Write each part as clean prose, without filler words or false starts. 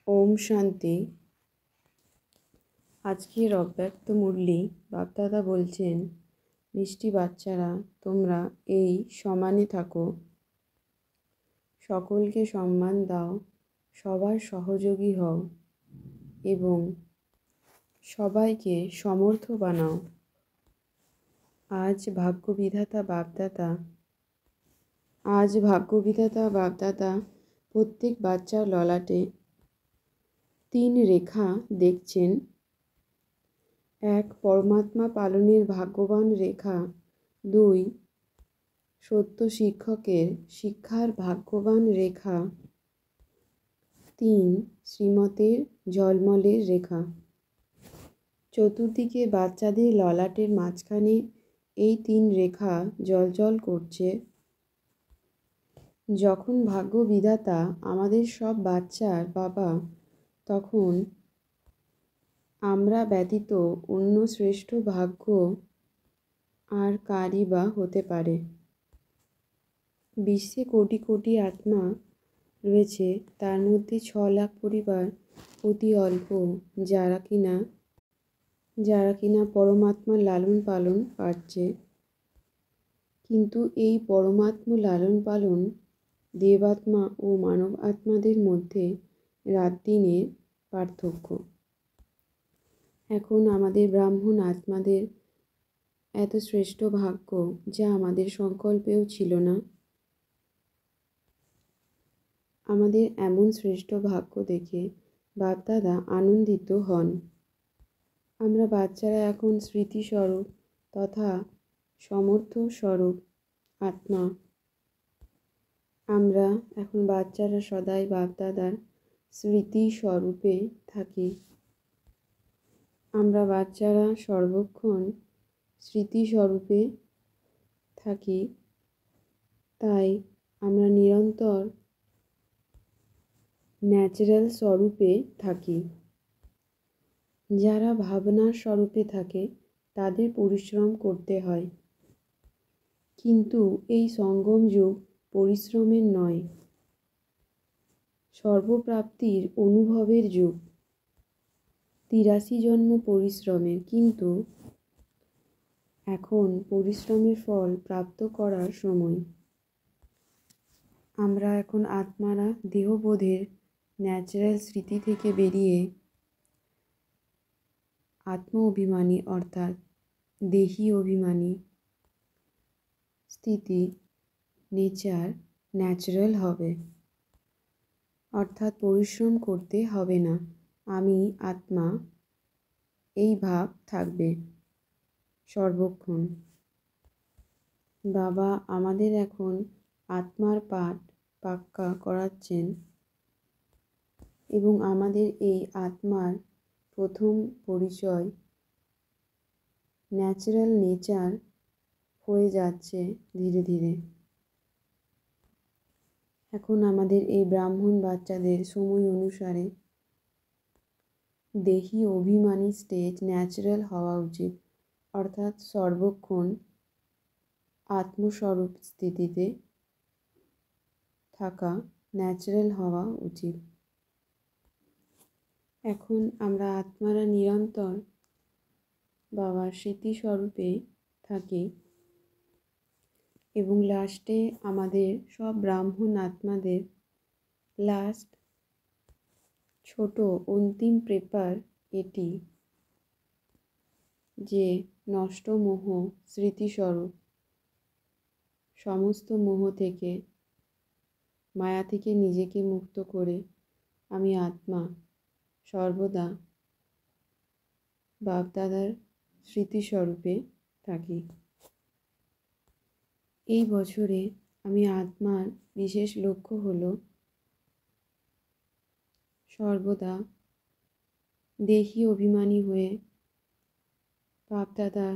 ওম শান্তি। আজকের অব্যক্ত মুরলি বাপদাদা বলছেন, মিষ্টি বাচ্চারা, তোমরা এই সমানে থাকো, সকলকে সম্মান দাও, সবার সহযোগী হও এবং সবাইকে সমর্থ বানাও। আজ ভাগ্যবিধাতা বাপদাদা প্রত্যেক বাচ্চার ললাটে 3 রেখা দেখছেন। 1 পরমাত্মা পালনের ভাগ্যবান রেখা, 2 সত্য শিক্ষকের শিক্ষার ভাগ্যবান রেখা, 3 শ্রীমতের ঝলমলের রেখা। চতুর্দিকে বাচ্চাদের ললাটের মাঝখানে এই 3 রেখা জ্বলজ্বল করছে। যখন ভাগ্যবিধাতা আমাদের সব বাচ্চার বাবা, তখন আমরা ব্যতীত অন্য শ্রেষ্ঠ ভাগ্য আর কারই বা হতে পারে। বিশ্বে কোটি কোটি আত্মা রয়েছে, তার মধ্যে 6 লাখ পরিবার অতি অল্প যারা কিনা পরমাত্মার লালন পালন পাচ্ছে। কিন্তু এই পরমাত্মা লালন পালন দেবাত্মা ও মানব আত্মাদের মধ্যে রাত দিনের পার্থক্য। এখন আমাদের ব্রাহ্মণ আত্মাদের এত শ্রেষ্ঠ ভাগ্য, যা আমাদের সংকল্পেও ছিল না। আমাদের এমন শ্রেষ্ঠ ভাগ্য দেখে বাপদাদা আনন্দিত হন। আমরা বাচ্চারা এখন স্মৃতিস্বরূপ তথা সমর্থ স্বরূপ আত্মা। আমরা এখন বাচ্চারা সদাই বাপদাদার স্মৃতিস্বরূপে থাকি। আমরা বাচ্চারা সর্বক্ষণ স্মৃতিস্বরূপে থাকি, তাই আমরা নিরন্তর ন্যাচারাল স্বরূপে থাকি। যারা ভাবনার স্বরূপে থাকে তাদের পরিশ্রম করতে হয়, কিন্তু এই সঙ্গম যুগ পরিশ্রমের নয়, সর্বপ্রাপ্তির অনুভবের যুগ। 83 জন্ম পরিশ্রমের, কিন্তু এখন পরিশ্রমের ফল প্রাপ্ত করার সময়। আমরা এখন আত্মারা দেহবোধের ন্যাচারাল স্মৃতি থেকে বেরিয়ে আত্ম অভিমানী অর্থাৎ দেহি অভিমানী স্থিতি ন্যাচারাল হবে। অর্থাৎ পরিশ্রম করতে হবে না, আমি আত্মা, এই ভাব থাকবে সর্বক্ষণ। বাবা আমাদের এখন আত্মার পাঠ পাক্কা করাচ্ছেন এবং আমাদের এই আত্মার প্রথম পরিচয় ন্যাচারাল নেচার হয়ে যাচ্ছে ধীরে ধীরে। এখন আমাদের এই ব্রাহ্মণ বাচ্চাদের সময় অনুসারে দেহি অভিমানী স্টেজ ন্যাচারাল হওয়া উচিত, অর্থাৎ সর্বক্ষণ আত্মস্বরূপ স্থিতিতে থাকা ন্যাচারাল হওয়া উচিত। এখন আমরা আত্মারা নিরন্তর বাবার স্মৃতিস্বরূপে থাকি এবং লাস্টে আমাদের সব ব্রাহ্মণ আত্মাদের লাস্ট ছোট অন্তিম পেপার এটি, যে নষ্ট মোহ স্মৃতিস্বরূপ, সমস্ত মোহ থেকে, মায়া থেকে নিজেকে মুক্ত করে আমি আত্মা সর্বদা বাপদাদার স্মৃতিস্বরূপে থাকি। এই বছরে আমি আত্মার বিশেষ লক্ষ্য হলো সর্বদা দেহি অভিমানী হয়ে বাপদাদার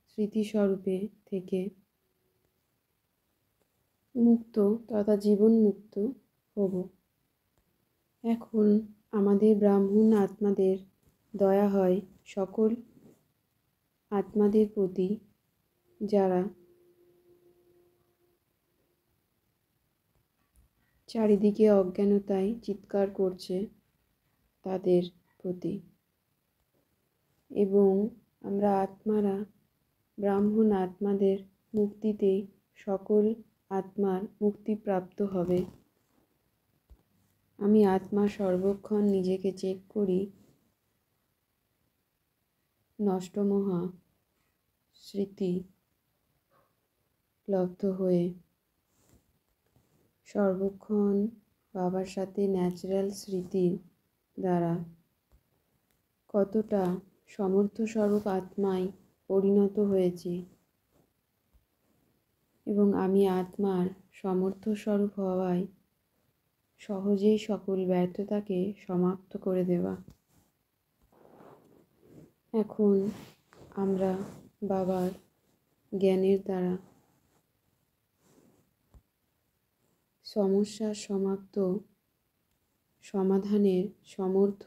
স্মৃতিস্বরূপে থেকে মুক্ত তথা জীবন মুক্ত হব। এখন আমাদের ব্রাহ্মণ আত্মাদের দয়া হয় সকল আত্মাদের প্রতি, যারা চারিদিকে অজ্ঞানতায় চিৎকার করছে, তাদের প্রতি। এবং আমরা আত্মারা ব্রাহ্মণ আত্মাদের মুক্তিতেই সকল আত্মার মুক্তিপ্রাপ্ত হবে। আমি আত্মা সর্বক্ষণ নিজেকে চেক করি নষ্টমোহা স্মৃতি লব্ধ হয়ে সর্বক্ষণ বাবার সাথে ন্যাচারাল স্মৃতির দ্বারা কতটা সমর্থস্বরূপ আত্মায় পরিণত হয়েছি এবং আমি আত্মার সমর্থস্বরূপ হওয়ায় সহজেই সকল ব্যর্থতাকে সমাপ্ত করে দেওয়া। এখন আমরা বাবার জ্ঞানের দ্বারা সমস্যার সমাপ্ত সমাধানের সমর্থ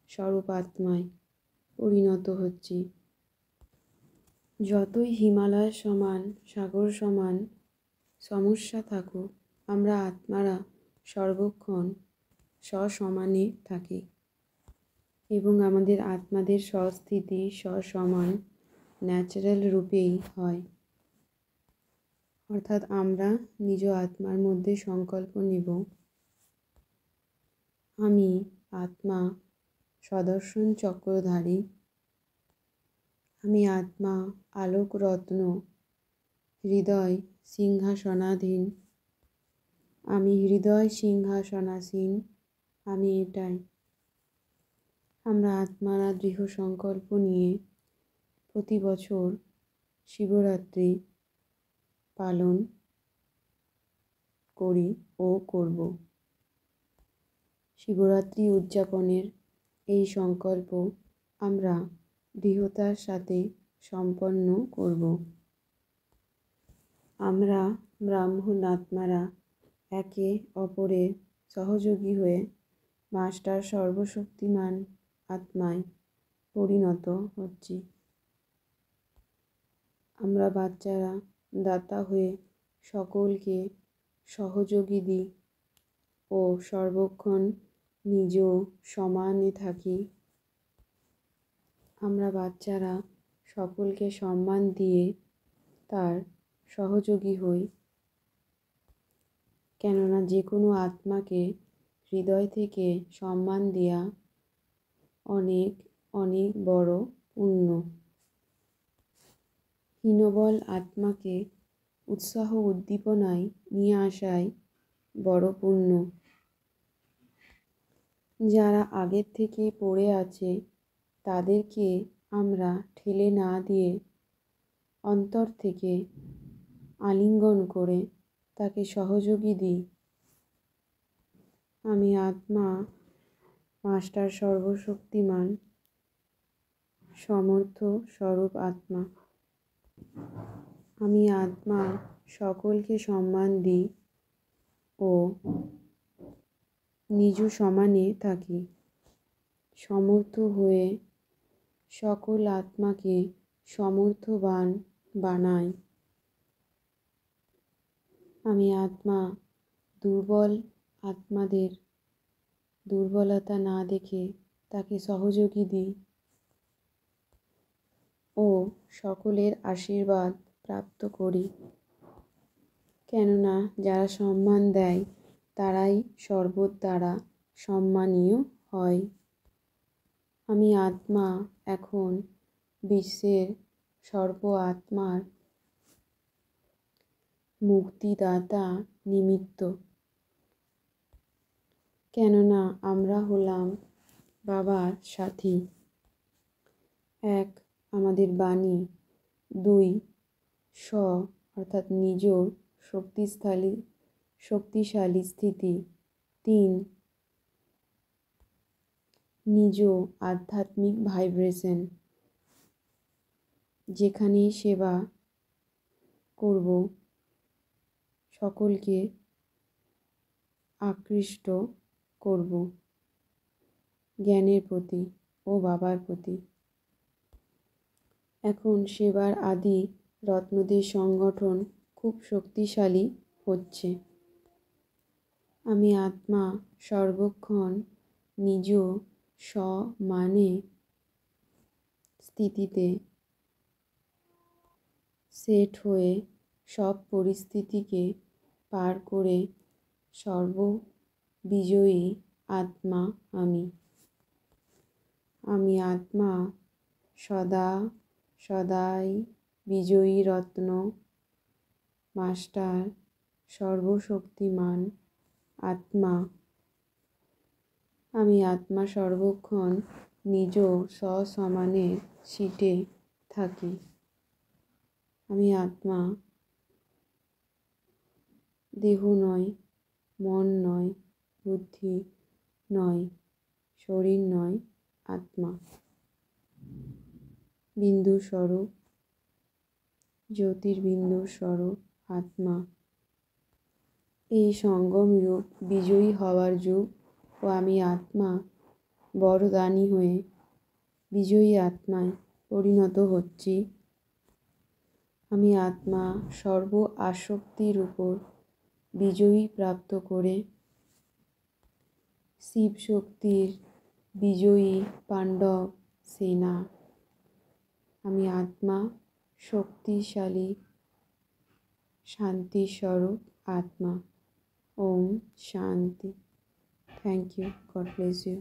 স্বরূপ আত্মায় পরিণত হচ্ছি। যতই হিমালয় সমান সাগর সমান সমস্যা থাকুক, আমরা আত্মারা সর্বক্ষণ সসমানে থাকি এবং আমাদের আত্মাদের স্বস্থিতি সসমান ন্যাচারাল রূপেই হয়। অর্থাৎ আমরা নিজ আত্মার মধ্যে সংকল্প নেব, আমি আত্মা সদর্শন চক্রধারী, আমি আত্মা আলোক রত্ন হৃদয় সিংহাসনাধীন, আমি হৃদয় সিংহাসনাসীন, আমি এটাই। আমরা আত্মারা দৃঢ় সংকল্প নিয়ে প্রতি বছর শিবরাত্রি পালন করি ও করব। শিবরাত্রি উদযাপনের এই সংকল্প আমরা দৃঢ়তার সাথে সম্পন্ন করব। আমরা ব্রাহ্মণ আত্মারা একে অপরের সহযোগী হয়ে মাস্টার সর্বশক্তিমান আত্মায় পরিণত হচ্ছি। আমরা বাচ্চারা দাতা হয়ে সকলকে সহযোগী দিই ও সর্বক্ষণ নিজ সমানে থাকি। আমরা বাচ্চারা সকলকে সম্মান দিয়ে তার সহযোগী হই, কেননা যে কোনো আত্মাকে হৃদয় থেকে সম্মান দেওয়া অনেক অনেক বড় পুণ্য। হীনবল আত্মাকে উৎসাহ উদ্দীপনায় নিয়ে আসাই বড় পুণ্য। যারা আগের থেকে পড়ে আছে তাদেরকে আমরা ঠেলে না দিয়ে অন্তর থেকে আলিঙ্গন করে তাকে সহযোগী দিই। আমি আত্মা মাস্টার সর্বশক্তিমান সমর্থ স্বরূপ আত্মা। আমি আত্মা সকলকে সম্মান দিই ও নিজ সমানে থাকি, সমর্থ হয়ে সকল আত্মাকে সমর্থবান বানাই। আমি আত্মা দুর্বল আত্মাদের দুর্বলতা না দেখে তাকে সহযোগী দিই ও সকলের আশীর্বাদ প্রাপ্ত করি, কেননা যারা সম্মান দেয় তারাই সর্বদ্বারা সম্মানীয় হয়। আমি আত্মা এখন বিশ্বের সর্ব আত্মার মুক্তিদাতা নিমিত্ত, কেননা আমরা হলাম বাবার সাথী। এক, আমাদের বাণী। দুই, অর্থাৎ নিজ শক্তিশালী স্থিতি। তিন, নিজ আধ্যাত্মিক ভাইব্রেশন। যেখানেই সেবা করব সকলকে আকৃষ্ট করব জ্ঞানের প্রতি ও বাবার প্রতি। এখন সেবার আদি রত্নদের সংগঠন খুব শক্তিশালী হচ্ছে। আমি আত্মা সর্বক্ষণ নিজ সমানে স্থিতিতে সেট হয়ে সব পরিস্থিতিকে পার করে সর্ববিজয়ী আত্মা আমি। আমি আত্মা সদাই বিজয়ী রত্ন মাস্টার সর্বশক্তিমান আত্মা। আমি আত্মা সর্বক্ষণ নিজ সসমানের সিটে থাকি। আমি আত্মা, দেহ নয়, মন নয়, বুদ্ধি নয়, শরীর নয়, আত্মা। বিন্দু স্বরূপ, জ্যোতির্বিন্দু স্বরূপ আত্মা। এই সঙ্গম যুগ বিজয়ী হওয়ার যুগ ও আমি আত্মা বরদানী হয়ে বিজয়ী আত্মায় পরিণত হচ্ছি। আমি আত্মা সর্ব আসক্তির উপর বিজয়ী প্রাপ্ত করে শিব শক্তির বিজয়ী পাণ্ডব সেনা। আমি আত্মা শক্তিশালী শান্তিস্বরূপ আত্মা। ওম শান্তি। Thank you. God bless you.